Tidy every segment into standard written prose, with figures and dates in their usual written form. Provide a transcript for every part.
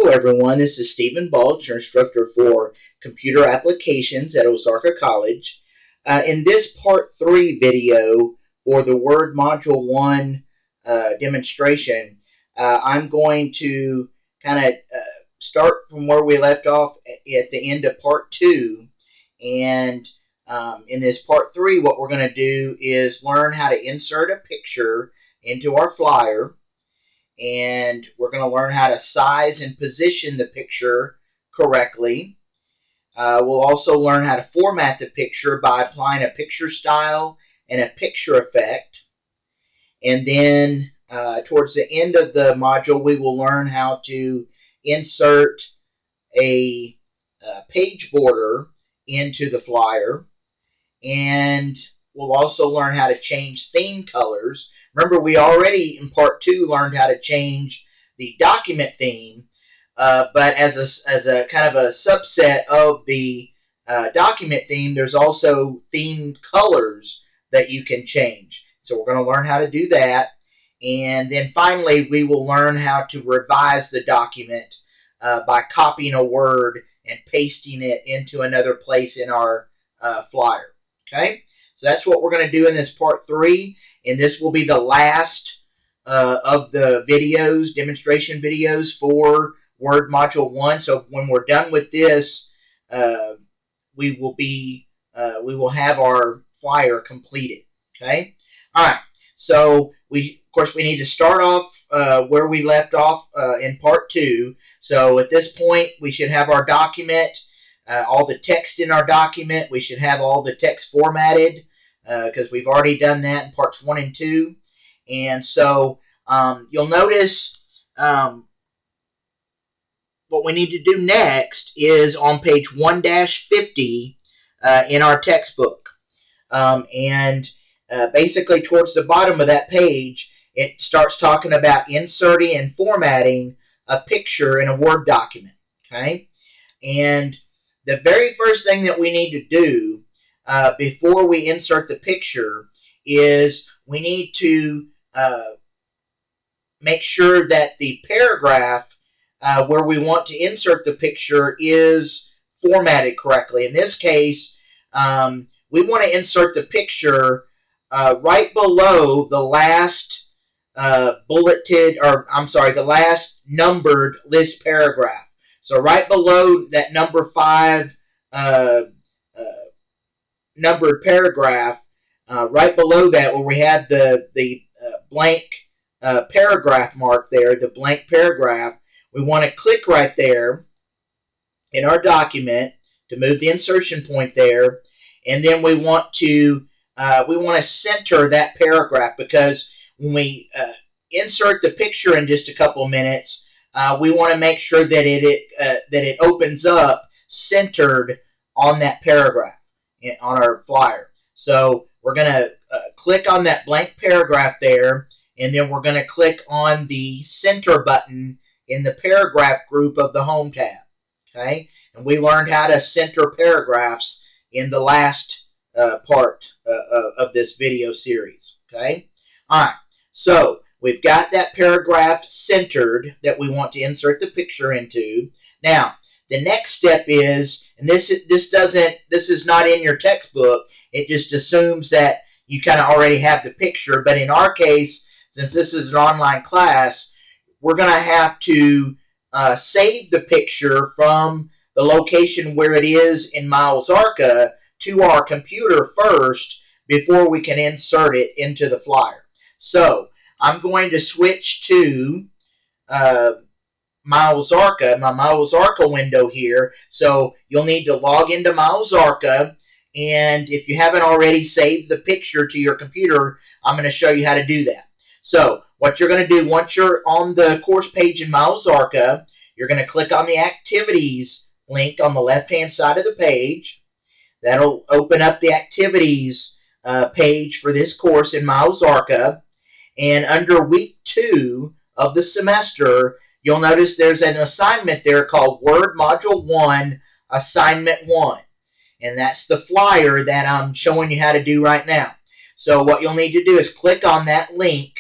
everyone. This is Stephen Balch, your instructor for computer applications at Ozarka College. In this part 3 video for the Word Module 1 demonstration, I'm going to kind of start from where we left off at the end of part 2. And in this part 3, what we're going to do is learn how to insert a picture into our flyer. And we're going to learn how to size and position the picture correctly. We'll also learn how to format the picture by applying a picture style and a picture effect. And then towards the end of the module, we will learn how to insert a page border into the flyer. And we'll also learn how to change theme colors. Remember, we already in part 2 learned how to change the document theme, but as a kind of a subset of the document theme, there's also theme colors that you can change. So we're going to learn how to do that. And then finally, we will learn how to revise the document by copying a word and pasting it into another place in our flyer. Okay? So that's what we're going to do in this part 3, and this will be the last of the videos, demonstration videos for Word Module 1. So when we're done with this, we will have our flyer completed. Okay. All right. So of course we need to start off where we left off in part 2. So at this point, we should have our document, all the text in our document. We should have all the text formatted, because we've already done that in parts 1 and 2. And so you'll notice what we need to do next is on page 1-50 in our textbook. Basically towards the bottom of that page, it starts talking about inserting and formatting a picture in a Word document. Okay? And the very first thing that we need to do before we insert the picture is we need to make sure that the paragraph where we want to insert the picture is formatted correctly. In this case, we want to insert the picture right below the last the last numbered list paragraph. So right below that number 5 numbered paragraph, right below that where we have the blank paragraph mark there, the blank paragraph, we want to click right there in our document to move the insertion point there, and then we want to center that paragraph, because when we insert the picture in just a couple of minutes, we want to make sure that it opens up centered on that paragraph on our flyer. So we're going to click on that blank paragraph there, and then we're going to click on the center button in the paragraph group of the Home tab. Okay? And we learned how to center paragraphs in the last part of this video series. Okay? All right. So we've got that paragraph centered that we want to insert the picture into. Now, the next step is, and this is not in your textbook, it just assumes that you kind of already have the picture, but in our case, since this is an online class, we're going to have to save the picture from the location where it is in MyOzarka to our computer first before we can insert it into the flyer. So I'm going to switch to MyOzarka, my MyOzarka window here. So you'll need to log into MyOzarka, and if you haven't already saved the picture to your computer, I'm going to show you how to do that. So what you're going to do, once you're on the course page in MyOzarka, you're going to click on the activities link on the left-hand side of the page. That'll open up the activities page for this course in MyOzarka. And under week 2 of the semester, you'll notice there's an assignment there called Word Module 1, Assignment 1. And that's the flyer that I'm showing you how to do right now. So what you'll need to do is click on that link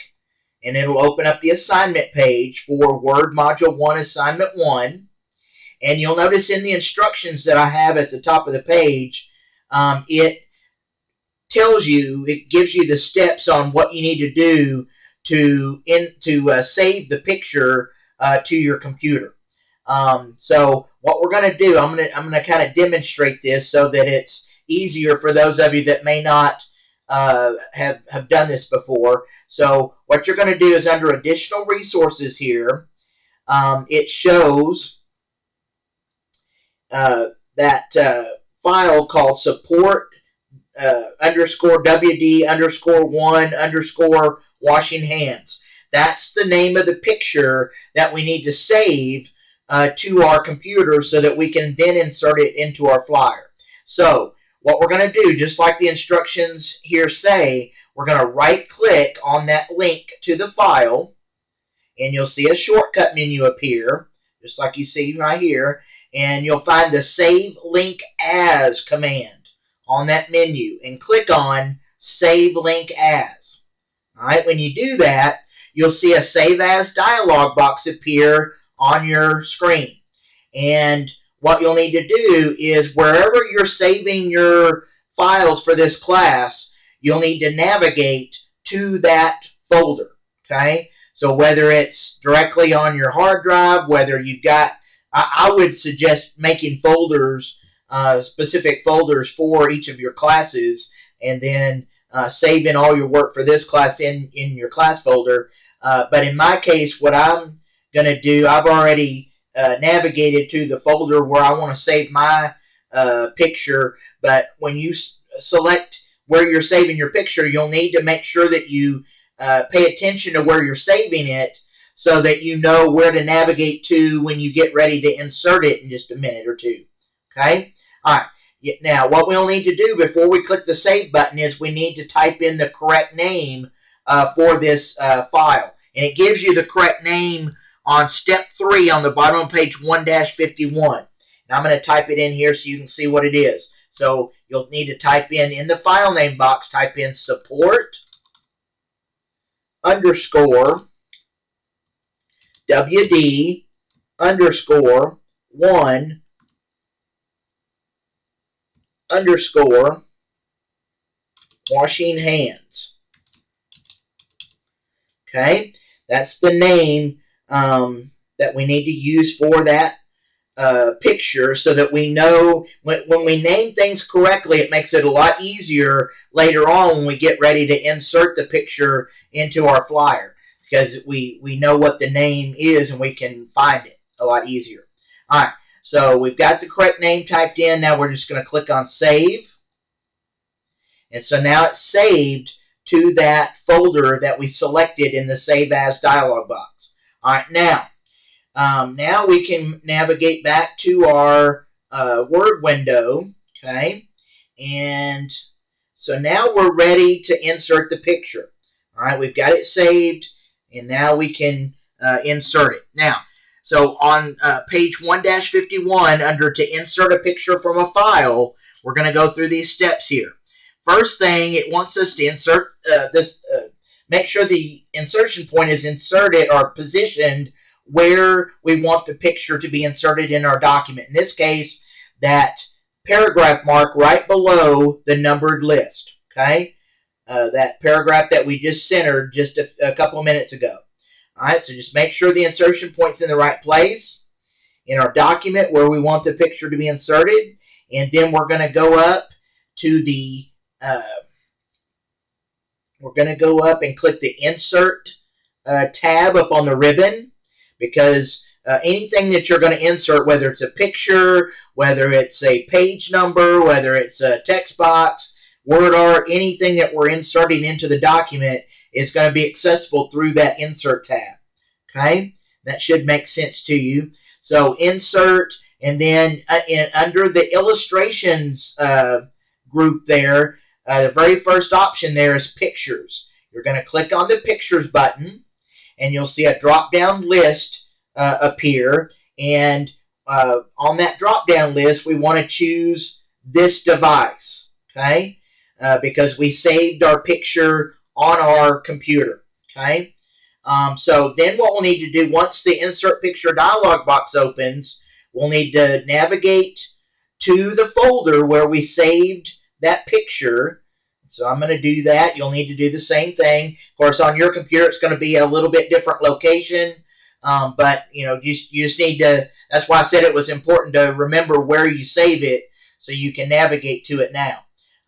and it'll open up the assignment page for Word Module 1 Assignment 1. And you'll notice in the instructions that I have at the top of the page, it tells you, it gives you the steps on what you need to do to save the picture to your computer. So what we're going to do, I'm going to kind of demonstrate this so that it's easier for those of you that may not have done this before. So what you're going to do is under additional resources here, it shows that file called support underscore WD underscore 1 underscore washing hands. That's the name of the picture that we need to save to our computer so that we can then insert it into our flyer. So what we're going to do, just like the instructions here say, we're going to right click on that link to the file, and you'll see a shortcut menu appear, just like you see right here, and you'll find the Save Link As command on that menu, and click on Save Link As. All right, when you do that, you'll see a Save As dialog box appear on your screen. And what you'll need to do is wherever you're saving your files for this class, you'll need to navigate to that folder, okay? So whether it's directly on your hard drive, whether you've got, I would suggest making folders, specific folders for each of your classes, and then saving all your work for this class in your class folder. But in my case, what I'm going to do, I've already navigated to the folder where I want to save my picture. But when you select where you're saving your picture, you'll need to make sure that you pay attention to where you're saving it so that you know where to navigate to when you get ready to insert it in just a minute or two. Okay? All right. Now, what we'll need to do before we click the Save button is we need to type in the correct name for this file. And it gives you the correct name on step 3 on the bottom of page 1-51. And I'm going to type it in here so you can see what it is. So you'll need to type in the file name box, type in support underscore WD underscore 1 underscore washing hands. Okay, that's the name that we need to use for that picture so that we know when we name things correctly, it makes it a lot easier later on when we get ready to insert the picture into our flyer, because we know what the name is and we can find it a lot easier. All right, so we've got the correct name typed in. Now we're just going to click on Save. And so now it's saved to that folder that we selected in the Save As dialog box. All right, now we can navigate back to our Word window, okay? And so now we're ready to insert the picture. All right, we've got it saved, and now we can insert it. Now, so on page 1-51, under to insert a picture from a file, we're going to go through these steps here. First thing, it wants us to insert make sure the insertion point is inserted or positioned where we want the picture to be inserted in our document. In this case, that paragraph mark right below the numbered list, okay? That paragraph that we just centered just a couple of minutes ago. All right, so just make sure the insertion point's in the right place in our document where we want the picture to be inserted, and then we're going to go up to the we're going to go up and click the Insert tab up on the ribbon, because anything that you're going to insert, whether it's a picture, whether it's a page number, whether it's a text box, word art, anything that we're inserting into the document is going to be accessible through that Insert tab. Okay? That should make sense to you. So Insert, and then under the Illustrations group there, the very first option there is Pictures. You're going to click on the Pictures button, and you'll see a drop-down list appear. And on that drop-down list, we want to choose this device, okay? Because we saved our picture on our computer, okay? So then what we'll need to do, once the Insert Picture dialog box opens, we'll need to navigate to the folder where we saved that picture. So I'm going to do that. You'll need to do the same thing. Of course, on your computer, it's going to be a little bit different location. But, you just need to, that's why I said it was important to remember where you save it so you can navigate to it now.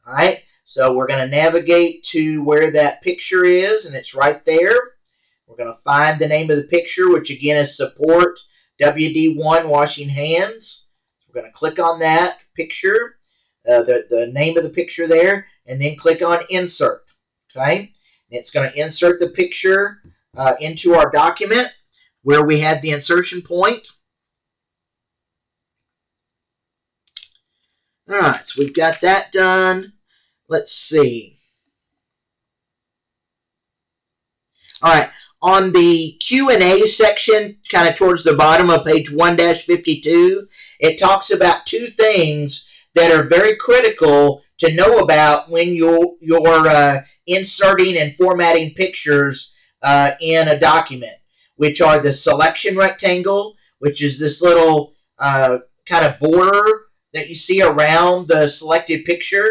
All right. So we're going to navigate to where that picture is, and it's right there. We're going to find the name of the picture, which again is Support WD1 Washing Hands. We're going to click on that picture, the name of the picture there, and then click on Insert. Okay, and it's going to insert the picture into our document where we had the insertion point. All right, so we've got that done. Let's see. All right, on the Q&A section, kind of towards the bottom of page 1-52, it talks about two things that are very critical to know about when you're inserting and formatting pictures in a document, which are the selection rectangle, which is this little kind of border that you see around the selected picture.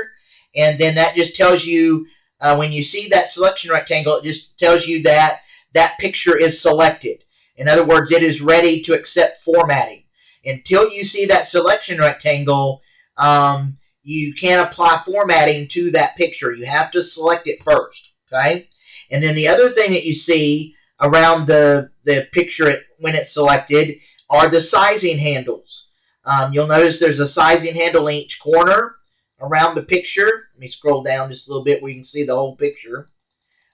And then that just tells you, when you see that selection rectangle, it just tells you that that picture is selected. In other words, it is ready to accept formatting. Until you see that selection rectangle, you can't apply formatting to that picture. You have to select it first, okay? And then the other thing that you see around the picture when it's selected are the sizing handles. You'll notice there's a sizing handle in each corner around the picture. Let me scroll down just a little bit where you can see the whole picture.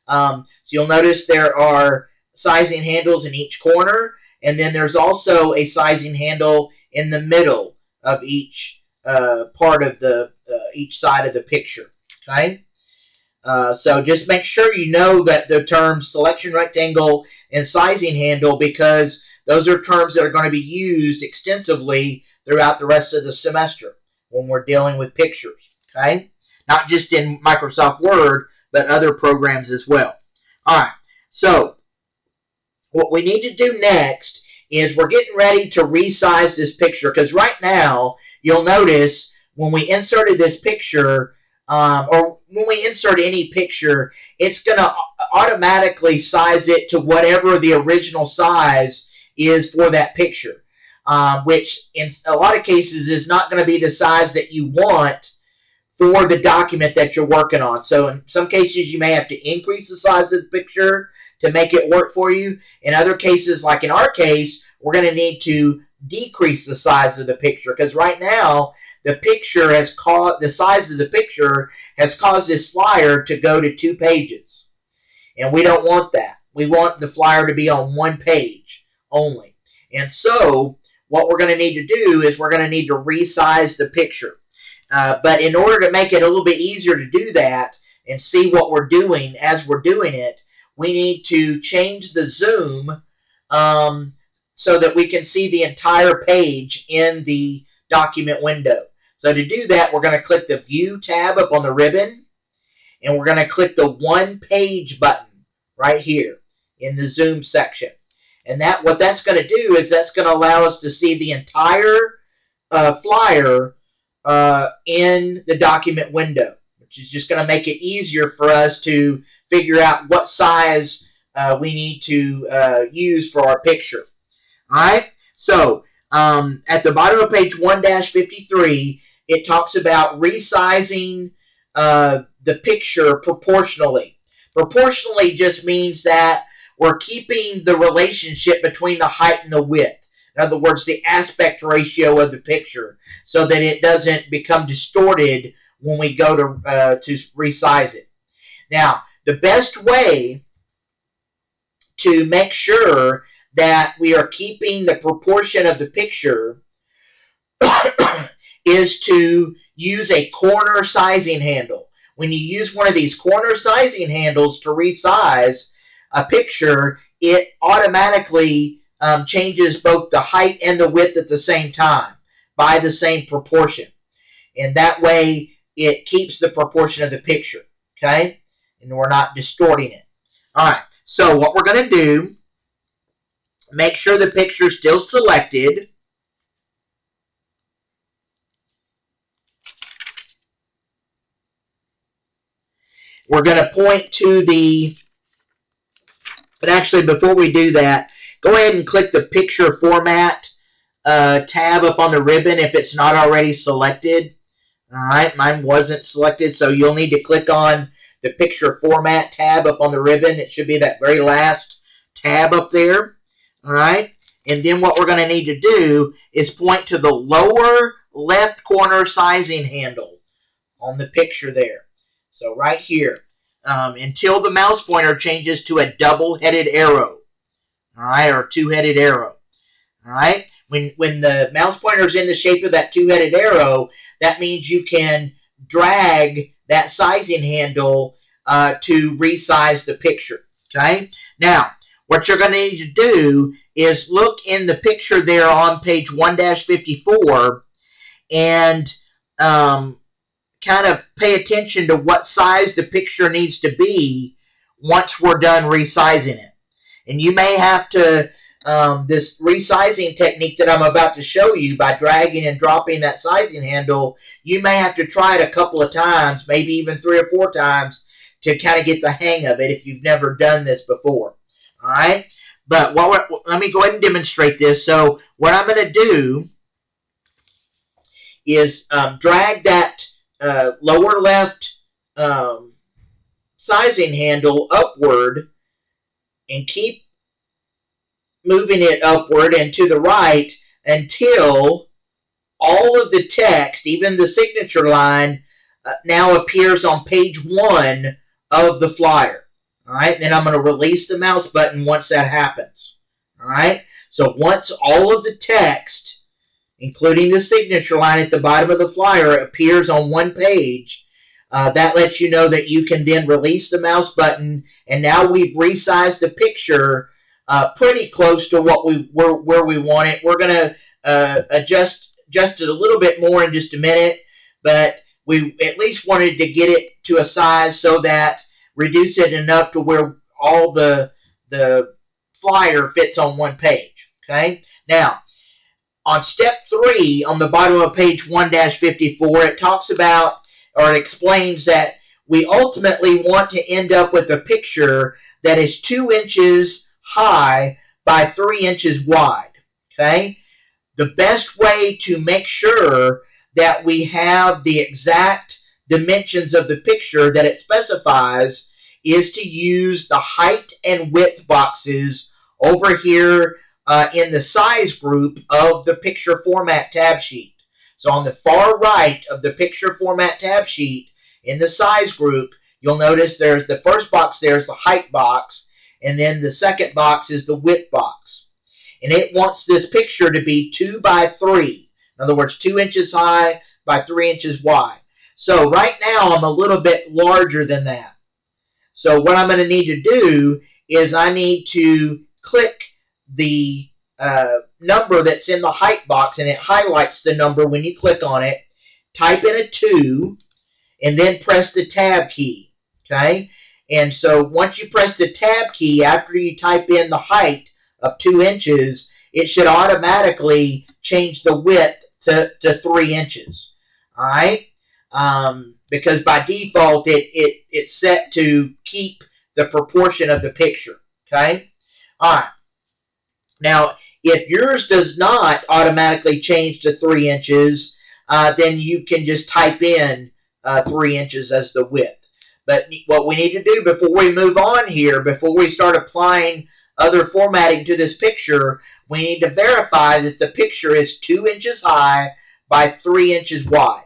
So you'll notice there are sizing handles in each corner, and then there's also a sizing handle in the middle of each part of the each side of the picture. Okay, so just make sure you know that the terms selection rectangle and sizing handle, because those are terms that are going to be used extensively throughout the rest of the semester when we're dealing with pictures. Okay, not just in Microsoft Word, but other programs as well. All right, so what we need to do next is we're getting ready to resize this picture, because right now you'll notice when we inserted this picture, or when we insert any picture, it's going to automatically size it to whatever the original size is for that picture, which in a lot of cases is not going to be the size that you want for the document that you're working on. So in some cases you may have to increase the size of the picture to make it work for you. In other cases, like in our case, we're going to need to decrease the size of the picture, because right now the picture has caused, the size of the picture has caused this flyer to go to 2 pages. And we don't want that. We want the flyer to be on 1 page only. And so what we're going to need to do is we're going to need to resize the picture. But in order to make it a little bit easier to do that and see what we're doing as we're doing it, we need to change the zoom so that we can see the entire page in the document window. So to do that, we're going to click the View tab up on the ribbon, and we're going to click the One Page button right here in the Zoom section. And what that's going to do is that's going to allow us to see the entire flyer in the document window, which is just going to make it easier for us to figure out what size we need to use for our picture. All right, so at the bottom of page 1-53, it talks about resizing the picture proportionally. Proportionally just means that we're keeping the relationship between the height and the width. In other words, the aspect ratio of the picture, so that it doesn't become distorted when we go to resize it. Now, the best way to make sure that we are keeping the proportion of the picture is to use a corner sizing handle. When you use one of these corner sizing handles to resize a picture, it automatically changes both the height and the width at the same time by the same proportion. And that way it keeps the proportion of the picture, okay? And we're not distorting it. All right, So what we're going to do, make sure the picture is still selected. We're going to point to the, but actually before we do that, go ahead and click the picture format tab up on the ribbon if it's not already selected. All right, mine wasn't selected, so you'll need to click on the picture format tab up on the ribbon. It should be that very last tab up there. All right, and then what we're going to need to do is point to the lower left corner sizing handle on the picture there. So right here, until the mouse pointer changes to a double-headed arrow, all right, or two-headed arrow. All right, when the mouse pointer is in the shape of that two-headed arrow, that means you can drag that sizing handle to resize the picture. Okay, now what you're going to need to do is look in the picture there on page 1-54 and kind of pay attention to what size the picture needs to be once we're done resizing it. And you may have to, this resizing technique that I'm about to show you by dragging and dropping that sizing handle, you may have to try it a couple of times, maybe even 3 or 4 times to kind of get the hang of it if you've never done this before. All right? But let me go ahead and demonstrate this. So what I'm going to do is drag that lower left sizing handle upward and keep moving it upward and to the right until all of the text, even the signature line, now appears on page 1 of the flyer. All right, then I'm going to release the mouse button once that happens. All right, so once all of the text, including the signature line at the bottom of the flyer, appears on one page, that lets you know that you can then release the mouse button, and now we've resized the picture pretty close to what where we want it. We're going to adjust it a little bit more in just a minute, but we at least wanted to get it to a size so that reduce it enough to where all the flyer fits on one page. Okay, now on step 3 on the bottom of page 1-54, it talks about, or it explains that we ultimately want to end up with a picture that is 2 inches high by 3 inches wide. Okay, the best way to make sure that we have the exact dimensions of the picture that it specifies is to use the height and width boxes over here in the size group of the picture format tab sheet. So on the far right of the picture format tab sheet in the size group, you'll notice there's the first box, there's the height box, and then the second box is the width box. And it wants this picture to be 2 by 3. In other words, 2 inches high by 3 inches wide. So right now I'm a little bit larger than that. So what I'm going to need to do is I need to click the number that's in the height box, and it highlights the number when you click on it. Type in a 2 and then press the tab key. Okay? And so once you press the tab key after you type in the height of 2 inches, it should automatically change the width to 3 inches. All right? Because by default it's set to keep the proportion of the picture. Okay? All right. Now, if yours does not automatically change to 3 inches, then you can just type in 3 inches as the width. But what we need to do before we move on here, before we start applying other formatting to this picture, we need to verify that the picture is 2 inches high by 3 inches wide.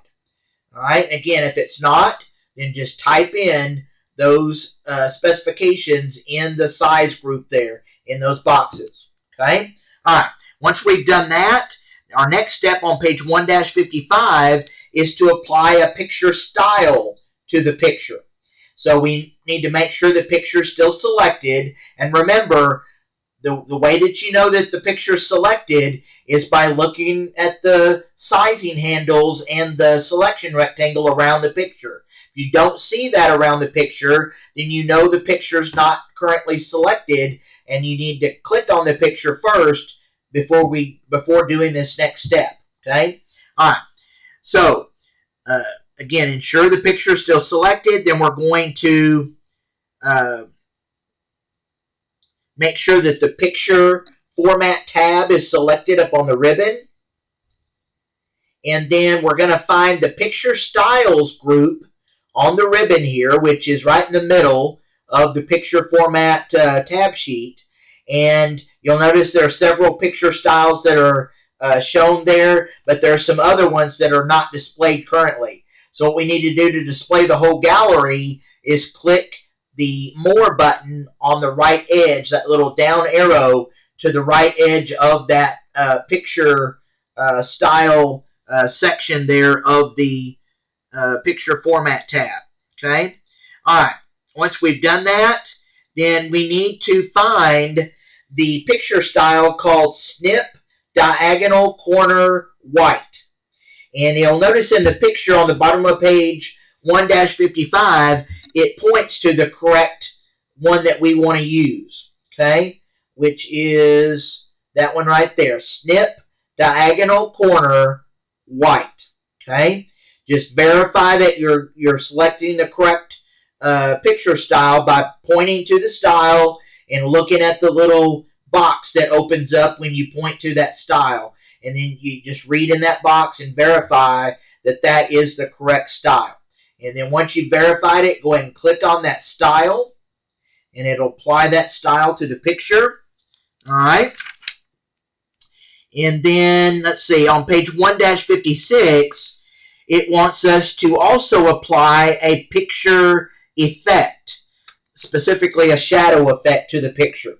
All right. Again, if it's not, then just type in those specifications in the size group there in those boxes. Okay. All right. Once we've done that, our next step on page 1-55 is to apply a picture style to the picture. So we need to make sure the picture is still selected. And remember, the way that you know that the picture is selected is by looking at the sizing handles and the selection rectangle around the picture. If you don't see that around the picture, then you know the picture is not currently selected, and you need to click on the picture first before doing this next step. Okay? All right. So, again, ensure the picture is still selected. Then we're going to make sure that the picture format tab is selected up on the ribbon. And then we're going to find the picture styles group on the ribbon here, which is right in the middle of the picture format tab sheet. And you'll notice there are several picture styles that are shown there, but there are some other ones that are not displayed currently. So what we need to do to display the whole gallery is click the More button on the right edge, that little down arrow to the right edge of that picture style section there of the picture format tab. Okay? All right. Once we've done that, then we need to find the picture style called Snip Diagonal Corner White. And you'll notice in the picture on the bottom of page 1-55, it points to the correct one that we want to use. Okay? Which is that one right there. Snip Diagonal Corner White. Okay? Just verify that you're selecting the correct picture style by pointing to the style and looking at the little box that opens up when you point to that style. And then you just read in that box and verify that that is the correct style. And then once you've verified it, go ahead and click on that style, and it'll apply that style to the picture. All right. And then, let's see, on page 1-56, it wants us to also apply a picture effect, specifically a shadow effect to the picture,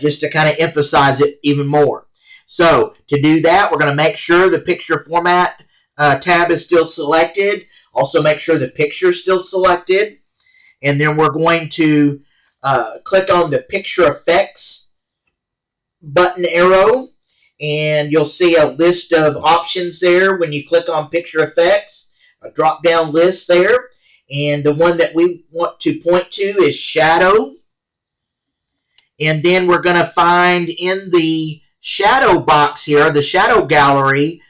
just to kind of emphasize it even more. So, to do that, we're going to make sure the picture format tab is still selected. Also, make sure the picture is still selected. And then we're going to click on the Picture Effects button arrow. And you'll see a list of options there when you click on Picture Effects. A drop-down list there. And the one that we want to point to is Shadow. And then we're going to find in the shadow box here, the shadow gallery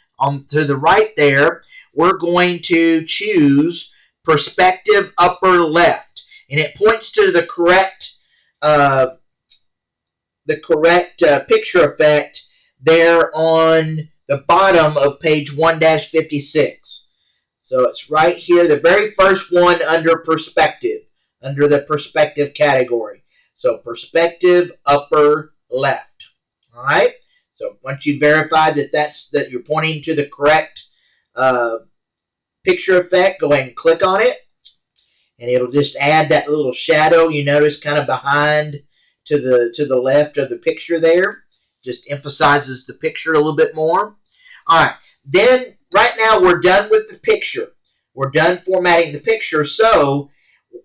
to the right there, we're going to choose Perspective Upper Left. And it points to the correct picture effect there on the bottom of page 1-56. So it's right here, the very first one under Perspective, under the Perspective category. So Perspective Upper Left. All right? So once you verify that you're pointing to the correct picture effect, go ahead and click on it. And it'll just add that little shadow you notice kind of behind to the left of the picture there. Just emphasizes the picture a little bit more. All right. Then, right now, we're done with the picture. We're done formatting the picture. So,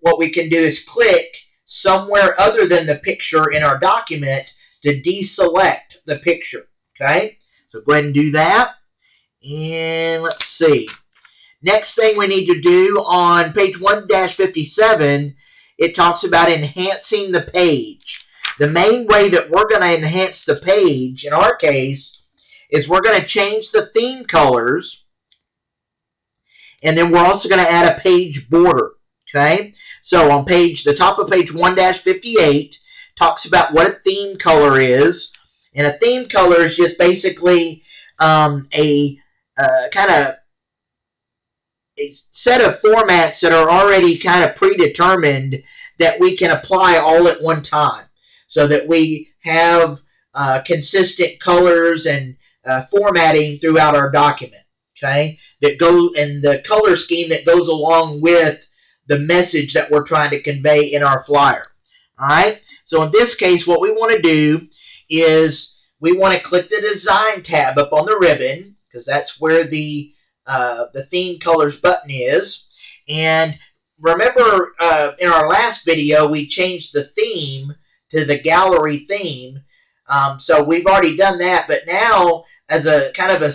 what we can do is click somewhere other than the picture in our document to deselect the picture. Okay? So, go ahead and do that. And let's see. Next thing we need to do on page 1-57, it talks about enhancing the page. The main way that we're going to enhance the page, in our case, is we're going to change the theme colors, and then we're also going to add a page border. Okay? So on the top of page 1-58 talks about what a theme color is, and a theme color is just basically a set of formats that are already kind of predetermined that we can apply all at one time, so that we have consistent colors and formatting throughout our document. Okay, and the color scheme that goes along with the message that we're trying to convey in our flyer. All right. So in this case, what we want to do is we want to click the Design tab up on the ribbon, because that's where the theme colors button is. And remember, in our last video, we changed the theme to the gallery theme. So we've already done that, but now as a kind of a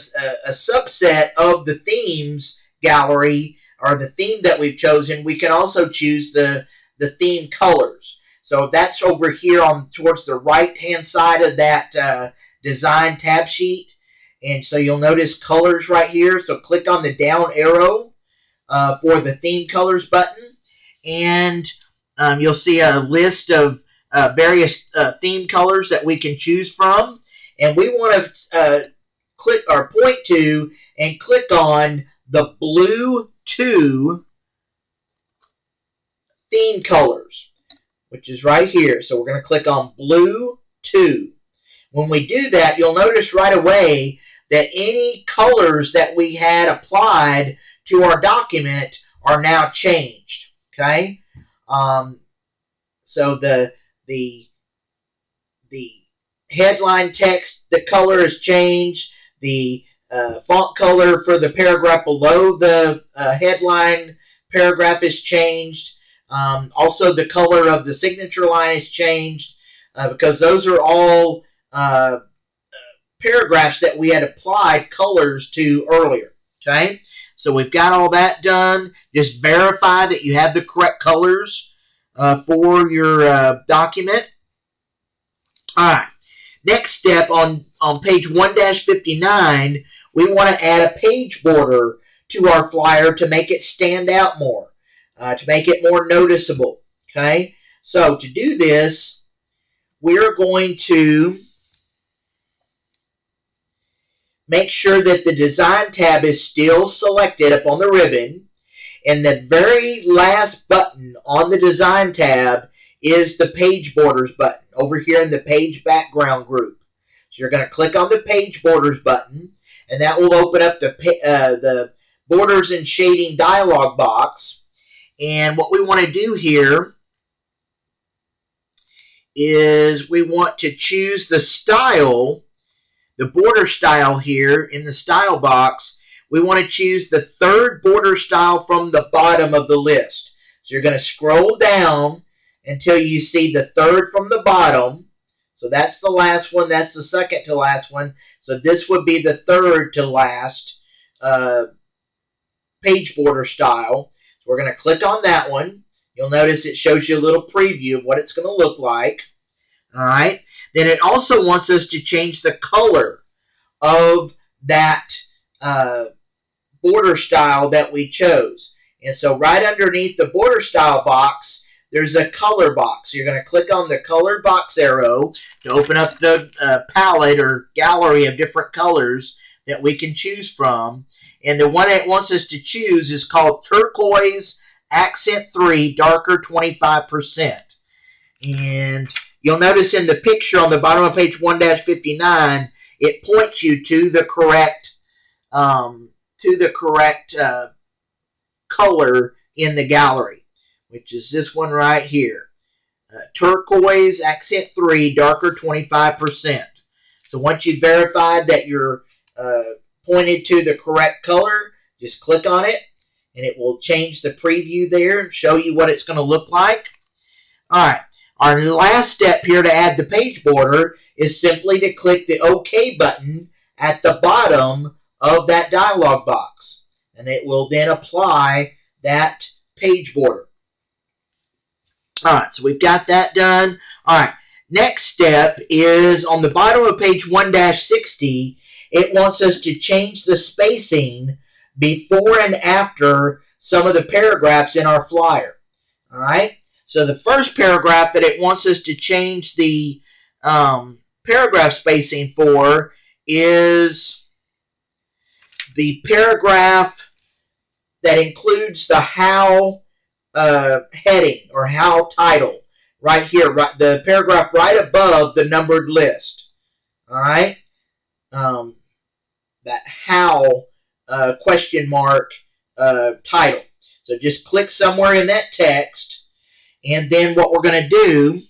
subset of the themes gallery, or the theme that we've chosen, we can also choose the theme colors. So that's over here on towards the right-hand side of that design tab sheet. And so you'll notice colors right here. So click on the down arrow for the theme colors button. And you'll see a list of various theme colors that we can choose from. And we want to click or point to and click on the blue 2 theme colors, which is right here. So we're going to click on blue 2. When we do that, you'll notice right away that any colors that we had applied to our document are now changed. Okay, so the headline text, the color is changed. The font color for the paragraph below the headline paragraph is changed. Also, the color of the signature line is changed because those are all paragraphs that we had applied colors to earlier. Okay, so we've got all that done. Just verify that you have the correct colors for your document. All right. Next step on page 1-59, we want to add a page border to our flyer to make it stand out more, to make it more noticeable. Okay, so to do this, we're going to make sure that the Design tab is still selected up on the ribbon, and the very last button on the Design tab is the Page Borders button over here in the Page Background group. So you're going to click on the Page Borders button, and that will open up the Borders and Shading dialog box. And what we want to do here is we want to choose the style, the border style here in the style box. We want to choose the third border style from the bottom of the list. So you're going to scroll down until you see the third from the bottom. So that's the last one. That's the second to last one. So this would be the third to last page border style. So we're going to click on that one. You'll notice it shows you a little preview of what it's going to look like. All right. Then it also wants us to change the color of that border style that we chose. And so right underneath the border style box, there's a color box. You're going to click on the color box arrow to open up the palette or gallery of different colors that we can choose from. And the one it wants us to choose is called Turquoise Accent 3 Darker 25%. And you'll notice in the picture on the bottom of page 1-59, it points you to the correct color in the gallery, which is this one right here. Turquoise Accent 3 Darker 25%. So once you've verified that you're pointed to the correct color, just click on it, and it will change the preview there and show you what it's going to look like. All right. Our last step here to add the page border is simply to click the OK button at the bottom of that dialog box, and it will then apply that page border. All right, so we've got that done. All right, next step is on the bottom of page 1-60, it wants us to change the spacing before and after some of the paragraphs in our flyer. All right. So the first paragraph that it wants us to change the paragraph spacing for is the paragraph that includes the how heading or how title right here, right, the paragraph right above the numbered list. All right, that how question mark title. So just click somewhere in that text. And then what we're going to do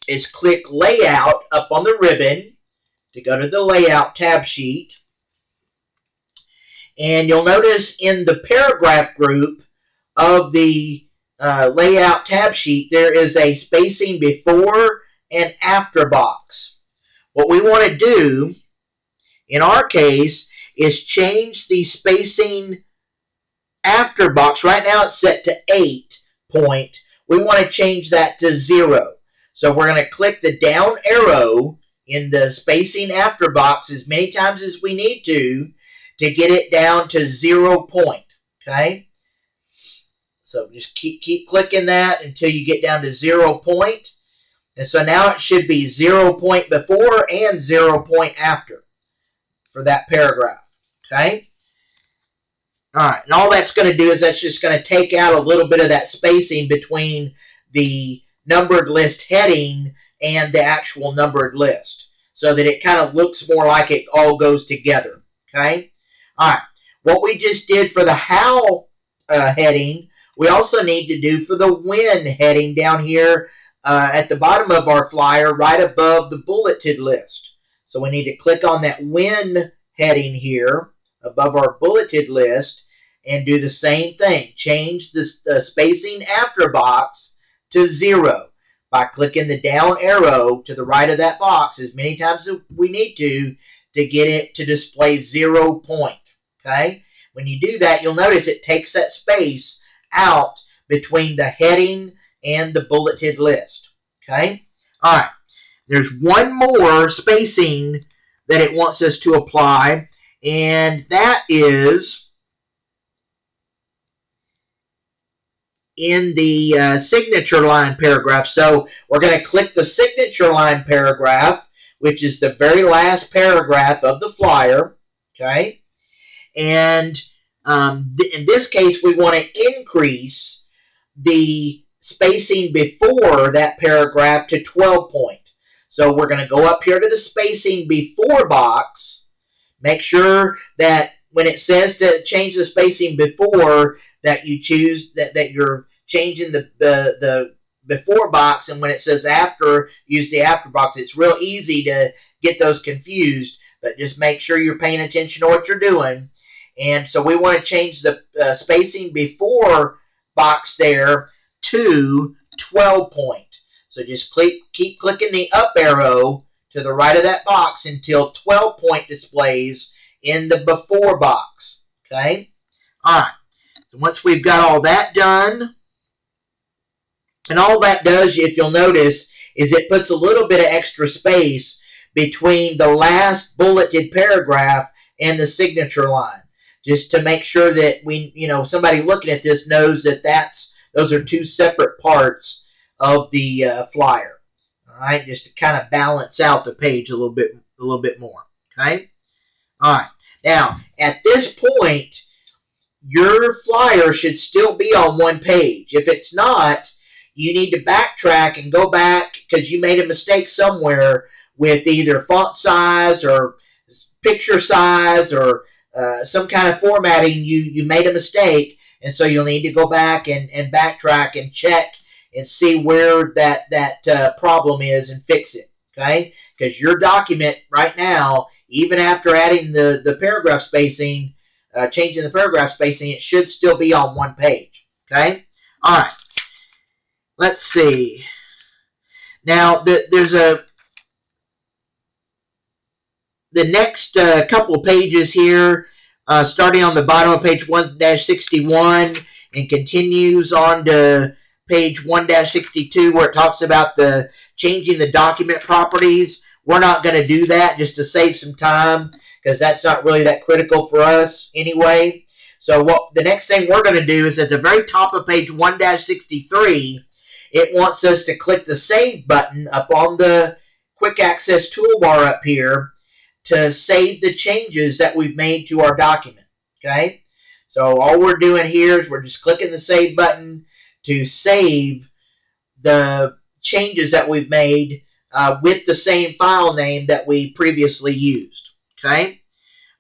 is click Layout up on the ribbon to go to the Layout tab sheet. And you'll notice in the paragraph group of the Layout tab sheet, there is a spacing before and after box. What we want to do, in our case, is change the spacing after box, right now it's set to 8 point. We want to change that to 0. So we're going to click the down arrow in the spacing after box as many times as we need to get it down to 0 point. Okay? So just keep clicking that until you get down to 0 point. And so now it should be 0 point before and 0 point after for that paragraph. Okay? All right, and all that's going to do is that's just going to take out a little bit of that spacing between the numbered list heading and the actual numbered list so that it kind of looks more like it all goes together, okay? All right, what we just did for the how heading, we also need to do for the when heading down here at the bottom of our flyer right above the bulleted list. So we need to click on that when heading here above our bulleted list and do the same thing. Change the spacing after box to 0 by clicking the down arrow to the right of that box as many times as we need to get it to display 0 point. Okay? When you do that, you'll notice it takes that space out between the heading and the bulleted list. Okay? All right. There's one more spacing that it wants us to apply, and that is in the signature line paragraph. So we're going to click the signature line paragraph, which is the very last paragraph of the flyer. Okay? And in this case, we want to increase the spacing before that paragraph to 12 point. So we're going to go up here to the spacing before box. Make sure that when it says to change the spacing before, that you choose that you're changing the before box, and when it says after, use the after box. It's real easy to get those confused, but just make sure you're paying attention to what you're doing. And so we want to change the spacing before box there to 12 point. So just keep clicking the up arrow to the right of that box until 12 point displays in the before box. Okay? All right. So once we've got all that done, and all that does, if you'll notice, is it puts a little bit of extra space between the last bulleted paragraph and the signature line, just to make sure that somebody looking at this knows that those are two separate parts of the flyer. All right, just to kind of balance out the page a little bit more. Okay. All right. Now at this point, your flyer should still be on one page. If it's not, you need to backtrack and go back because you made a mistake somewhere with either font size or picture size or some kind of formatting. You made a mistake, and so you'll need to go back and backtrack and check and see where that problem is and fix it. Okay? Because your document right now, even after adding the paragraph spacing, changing the paragraph spacing, it should still be on one page. Okay? All right. Let's see. Now, there's the next couple pages here, starting on the bottom of page 1-61 and continues on to page 1-62 where it talks about the changing the document properties. We're not going to do that just to save some time because that's not really that critical for us anyway. So the next thing we're going to do is at the very top of page 1-63, it wants us to click the Save button up on the Quick Access toolbar up here to save the changes that we've made to our document. Okay? So all we're doing here is we're just clicking the Save button to save the changes that we've made with the same file name that we previously used. Okay?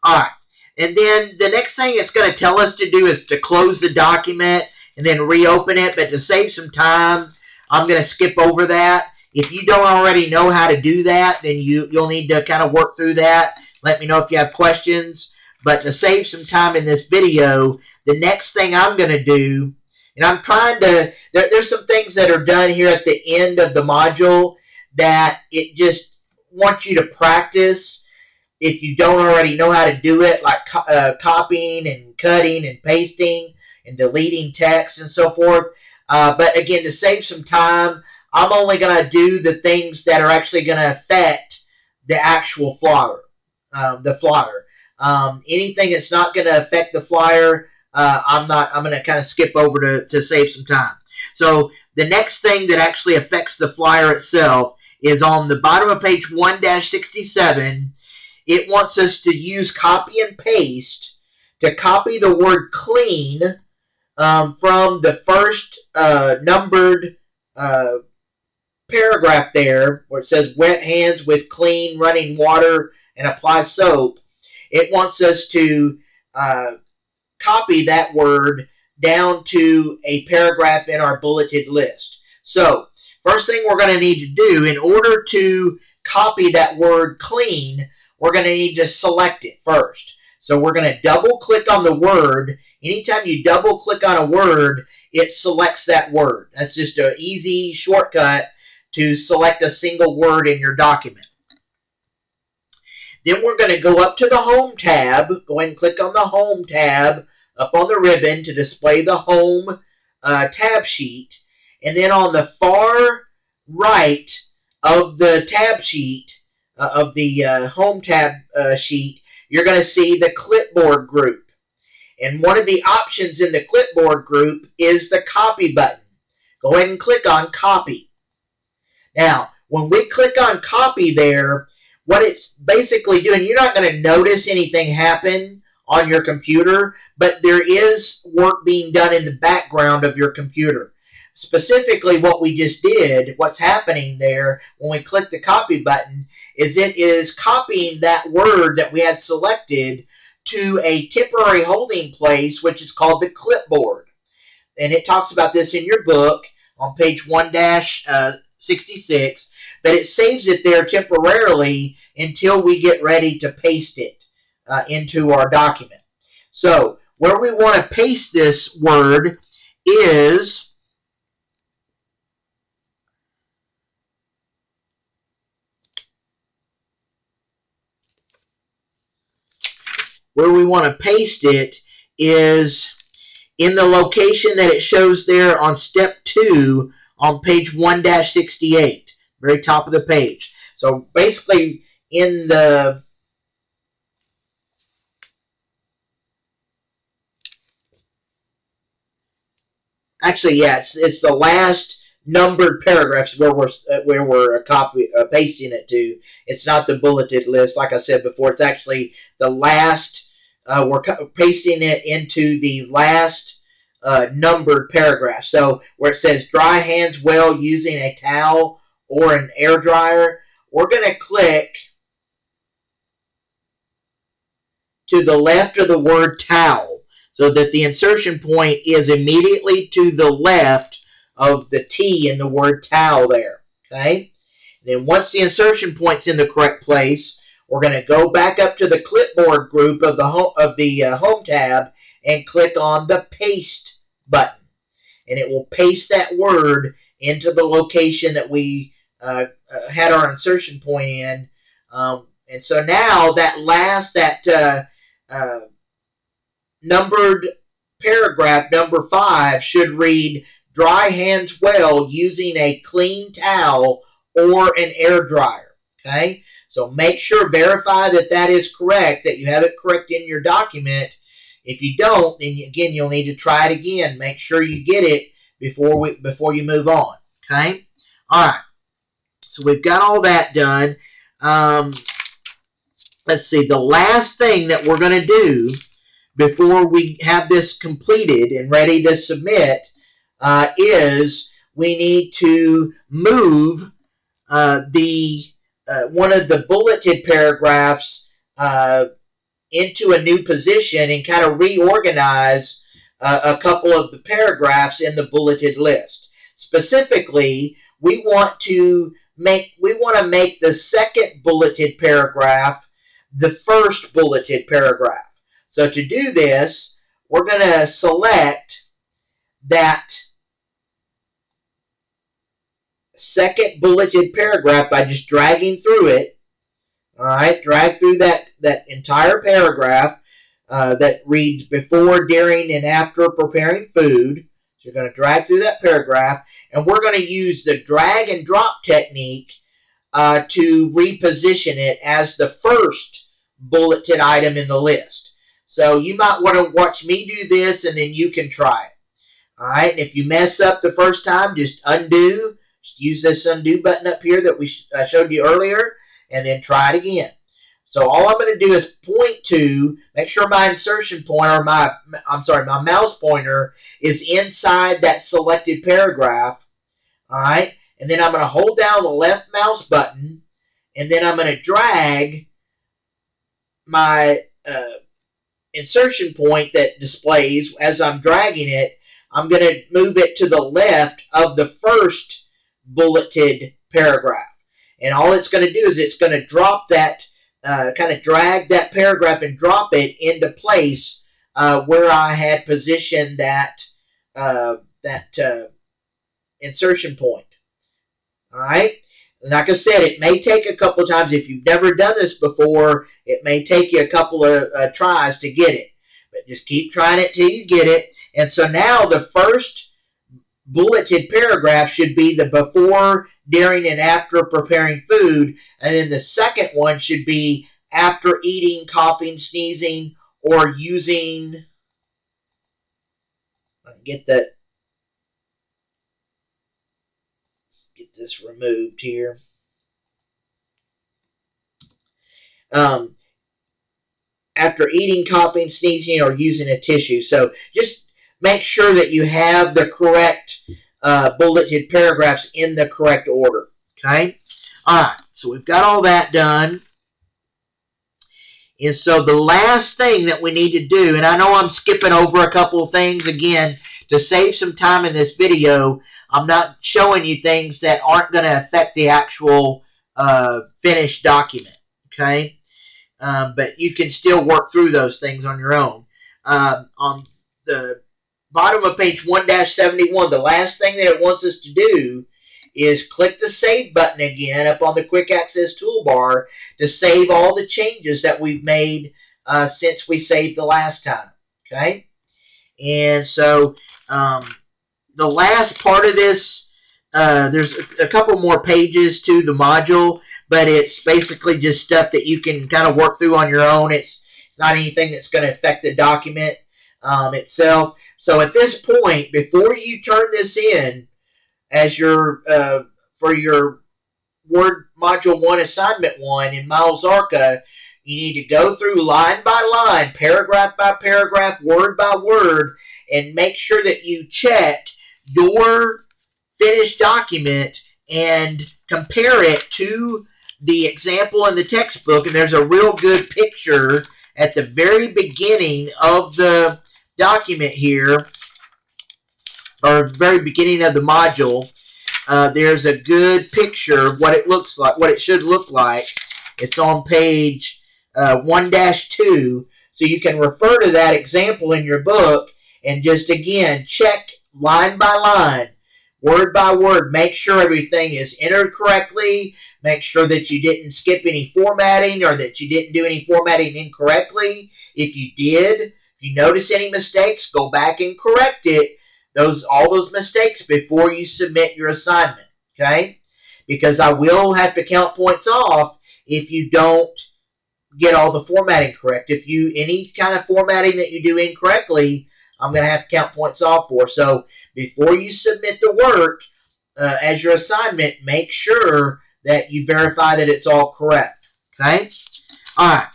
All right. And then the next thing it's going to tell us to do is to close the document and then reopen it. But to save some time, I'm going to skip over that. If you don't already know how to do that, then you'll need to kind of work through that. Let me know if you have questions. But to save some time in this video, the next thing I'm going to do, and I'm trying to, there's some things that are done here at the end of the module that it just wants you to practice if you don't already know how to do it, like copying and cutting and pasting. and deleting text and so forth. But again, to save some time, I'm only going to do the things that are actually going to affect the actual flyer. Anything that's not going to affect the flyer, I'm going to kind of skip over to save some time. So the next thing that actually affects the flyer itself is on the bottom of page 1-67. It wants us to use copy and paste to copy the word clean from the first numbered paragraph there, where it says wet hands with clean running water and apply soap. It wants us to copy that word down to a paragraph in our bulleted list. So, first thing we're going to need to do, in order to copy that word clean, we're going to need to select it first. So we're going to double click on the word. Anytime you double click on a word, it selects that word. That's just an easy shortcut to select a single word in your document. Then we're going to go up to the Home tab. Go ahead and click on the Home tab up on the ribbon to display the Home tab sheet. And then on the far right of the tab sheet, of the Home tab sheet, you're going to see the Clipboard group. And one of the options in the Clipboard group is the Copy button. Go ahead and click on Copy. Now, when we click on Copy there, what it's basically doing, you're not going to notice anything happen on your computer, but there is work being done in the background of your computer. Specifically, what we just did, what's happening there when we click the Copy button, is it is copying that word that we had selected to a temporary holding place, which is called the clipboard. And it talks about this in your book on page 1-66, but it saves it there temporarily until we get ready to paste it into our document. So where we want to paste this word is in the location that it shows there on step 2 on page 1-68, very top of the page. So basically in the it's the last numbered paragraphs where we're pasting it to. It's not the bulleted list, like I said before. It's actually the last. We're pasting it into the last numbered paragraph. So where it says dry hands well using a towel or an air dryer, we're going to click to the left of the word towel so that the insertion point is immediately to the left of the T in the word towel there. Okay? And then once the insertion point's in the correct place, we're going to go back up to the Clipboard group of the Home tab and click on the Paste button. And it will paste that word into the location that we had our insertion point in. And so now that numbered paragraph, number 5, should read, dry hands well using a clean towel or an air dryer. Okay? So make sure, verify that is correct, that you have it correct in your document. If you don't, then again, you'll need to try it again. Make sure you get it before you move on. Okay? All right. So we've got all that done. Let's see. The last thing that we're going to do before we have this completed and ready to submit is we need to move one of the bulleted paragraphs into a new position and kind of reorganize a couple of the paragraphs in the bulleted list. Specifically, we want to make the second bulleted paragraph the first bulleted paragraph. So to do this, we're going to select that second bulleted paragraph by just dragging through it. All right, drag through that entire paragraph. that reads before, during, and after preparing food. So you're going to drag through that paragraph, and we're going to use the drag and drop technique to reposition it as the first bulleted item in the list. So you might want to watch me do this, and then you can try it. All right, and if you mess up the first time, just undo. Just use this undo button up here that we showed you earlier, and then try it again. So all I'm going to do is point to, make sure my insertion pointer, my mouse pointer is inside that selected paragraph. All right, and then I'm going to hold down the left mouse button, and then I'm going to drag my insertion point that displays. As I'm dragging it, I'm going to move it to the left of the first bulleted paragraph. And all it's going to do is it's going to drop that, kind of drag that paragraph and drop it into place where I had positioned that, insertion point. All right? Like I said, it may take a couple of times. If you've never done this before, it may take you a couple of tries to get it. But just keep trying it till you get it. And so now the first bulleted paragraph should be the before, during, and after preparing food. And then the second one should be after eating, coughing, sneezing, or using. Get that. Let's get this removed here. After eating, coughing, sneezing, or using a tissue. So just make sure that you have the correct bulleted paragraphs in the correct order. Okay? All right. So we've got all that done. And so the last thing that we need to do, and I know I'm skipping over a couple of things again to save some time in this video. I'm not showing you things that aren't going to affect the actual finished document. Okay? But you can still work through those things on your own. On the bottom of page 1-71, the last thing that it wants us to do is click the Save button again up on the Quick Access toolbar to save all the changes that we've made since we saved the last time. Okay? And so the last part of this, there's a couple more pages to the module, but it's basically just stuff that you can kind of work through on your own. It's not anything that's going to affect the document itself. So at this point, before you turn this in as your for your Word Module 1 Assignment 1 in Miles Arca, you need to go through line by line, paragraph by paragraph, word by word, and make sure that you check your finished document and compare it to the example in the textbook. And there's a real good picture at the very beginning of the document here, or very beginning of the module. There's a good picture of what it looks like, what it should look like. It's on page 1-2, so you can refer to that example in your book and just again check line by line, word by word. Make sure everything is entered correctly. Make sure that you didn't skip any formatting or that you didn't do any formatting incorrectly. If you did, if you notice any mistakes, go back and correct it. All those mistakes before you submit your assignment. Okay? Because I will have to count points off if you don't get all the formatting correct. If you any kind of formatting that you do incorrectly, I'm going to have to count points off for. So before you submit the work as your assignment, make sure that you verify that it's all correct. Okay? All right.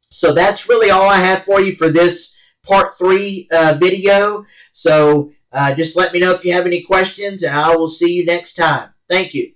So that's really all I have for you for this part 3 video. So just let me know if you have any questions, and I will see you next time. Thank you.